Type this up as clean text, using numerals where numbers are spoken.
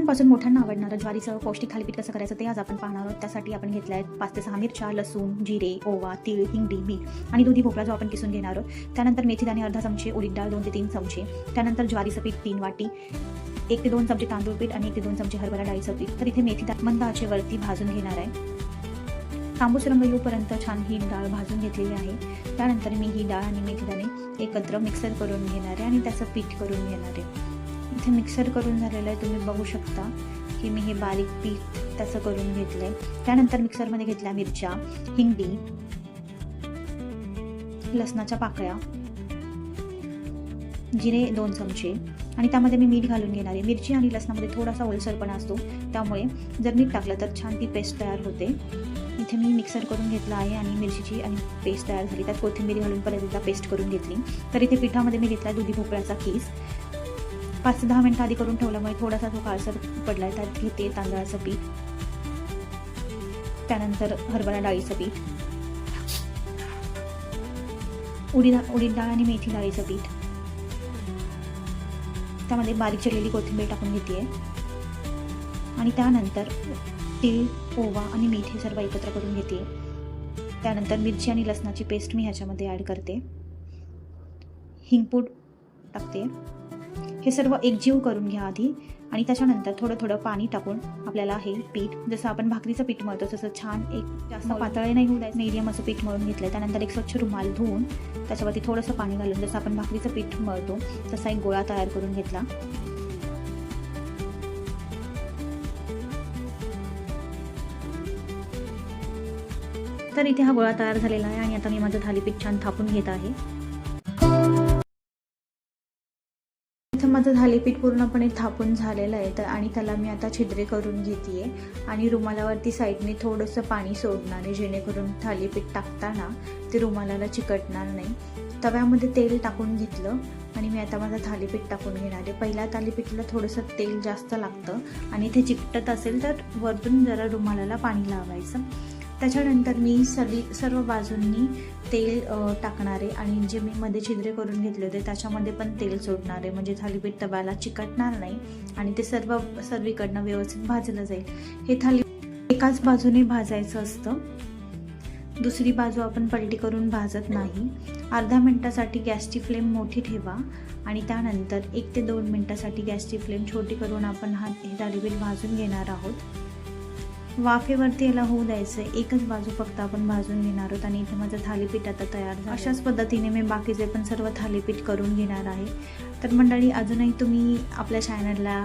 लहानांपासून मोठ्यांना आवडणारं ज्वारीचं पौष्टिक थालीपीठ कसं करायचं ते आज आपण पाहणार आहोत। त्यासाठी आपण घेतलं आहे 5 ते 6 मिरच्या, लसूण, जिरे, ओवा, तीळ, हिंगडी, मीठ आणि दुधी भोपळा जो आपण किसून घेणार आहोत। त्यानंतर मेथीदाणे अर्धा चमचे, उडीद डाळ 2 ते 3 चमचे, त्यानंतर ज्वारीचं पीठ 3 वाटी, 1 ते 2 चमचे तांदूळ पीठ आणि 1 ते 2 चमचे हरभरा डाळीचं पीठ। तर इथे मेथी मंद आचेवरती भाजून घेणार आहे। तांबूस रंग येऊपर्यंत छान ही डाळ भाजून घेतलेली आहे। त्यानंतर मी ही डाळ आणि मेथीदाणे एकत्र मिक्सर करून घेणार आहे आणि त्याचं पीठ करून घेणार आहे। इथे मिक्सर करून झालेलं आहे, तुम्ही बघू शकता की मी हे बारीक पीठ त्याचं करून घेतलंय। त्यानंतर मिक्सरमध्ये घेतल्या मिरच्या, हिंगडी, लसणाच्या पाकळ्या, जिरे 2 चमचे आणि त्यामध्ये मी मीठ घालून घेणार आहे। मिरची आणि लसणामध्ये थोडासा ओलसरपणा असतो, त्यामुळे जर मीठ टाकलं तर छान ती पेस्ट तयार होते। इथे मी मिक्सर करून घेतला आहे आणि मिरचीची आणि पेस्ट तयार झाली। त्यात कोथिंबीर घालून परत एकदा पेस्ट करून घेतली। तर इथे पिठामध्ये मी घेतला दुधी भोपळ्याचा कीस, 5 ते 10 मिनिटं आधी करून ठेवल्यामुळे थोडासा तो काळसर पडलाय। त्यात घेते तांदळाचं पीठ, त्यानंतर हरभरा डाळीचं पीठ, उडीद डाळ आणि मेथी डाळीचं पीठ, त्यामध्ये बारीक चिरलेली कोथिंबीर टाकून घेते आणि त्यानंतर तीळ, ओवा आणि मीठ हे सर्व एकत्र करून घेते। त्यानंतर मिरची आणि लसणाची पेस्ट मी ह्याच्यामध्ये ॲड करते, हिंगपूड टाकते। हे सर्व एकजीव करून घ्या आधी आणि त्याच्यानंतर थोडं थोडं पाणी टाकून आपल्याला हे पीठ, जसं आपण भाकरीचं पीठ मळतो तसं छान एक जास्त पातळ नाही होऊ द्यायचं, मीडियम असं पीठ मळून घेतलं। त्यानंतर एक स्वच्छ रुमाल धुवून त्याच्यावरती थोडंसं पाणी घालून जसं आपण भाकरीचं पीठ मळतो तसा एक गोळा तयार करून घेतला। तर इथे हा गोळा तयार झालेला आहे आणि आता मी माझं थालीपीठ छान थापून घेत आहे। इथे माझं थालीपीठ पूर्णपणे थापून झालेलं आहे आणि त्याला मी आता छिद्रे करून घेते आणि रुमालावरती साईडने थोडंसं पाणी सोडणार आहे, जेणेकरून थालीपीठ टाकताना ते रुमालाला चिकटणार नाही। तव्यामध्ये तेल टाकून घेतलं आणि मी आता माझं थालीपीठ टाकून घेणार आहे। पहिल्या थालीपीठला थोडंसं तेल जास्त लागतं आणि ते चिकटत असेल तर वरतून जरा रुमालाला पाणी लावायचं। त्याच्यानंतर मी सर्व बाजूंनी तेल टाकणार आहे आणि जे मी मध्ये छिद्रे करून घेतले होते त्याच्यामध्ये पण तेल सोडणार आहे, म्हणजे थालीपीठ तव्याला चिकटणार नाही आणि ते सर्वीकडनं व्यवस्थित भाजलं जाईल। हे थालीपीठ एकाच बाजूने भाजायचं असतं, दुसरी बाजू आपण पलटी करून भाजत नाही। अर्धा मिनिटासाठी गॅसची फ्लेम मोठी ठेवा आणि त्यानंतर 1 ते 2 मिनिटासाठी गॅसची फ्लेम छोटी करून आपण हे थालीपीठ भाजून घेणार आहोत। वाफेवरती याला होऊ द्यायचं, एकच बाजू फक्त आपण भाजून घेणार आहोत आणि इथे माझं थालीपीठ आता तयार झालं। अशाच पद्धतीने मी बाकीचे पण सर्व थालीपीठ करून घेणार आहे। तर मंडळी, अजूनही तुम्ही आपल्या चॅनलला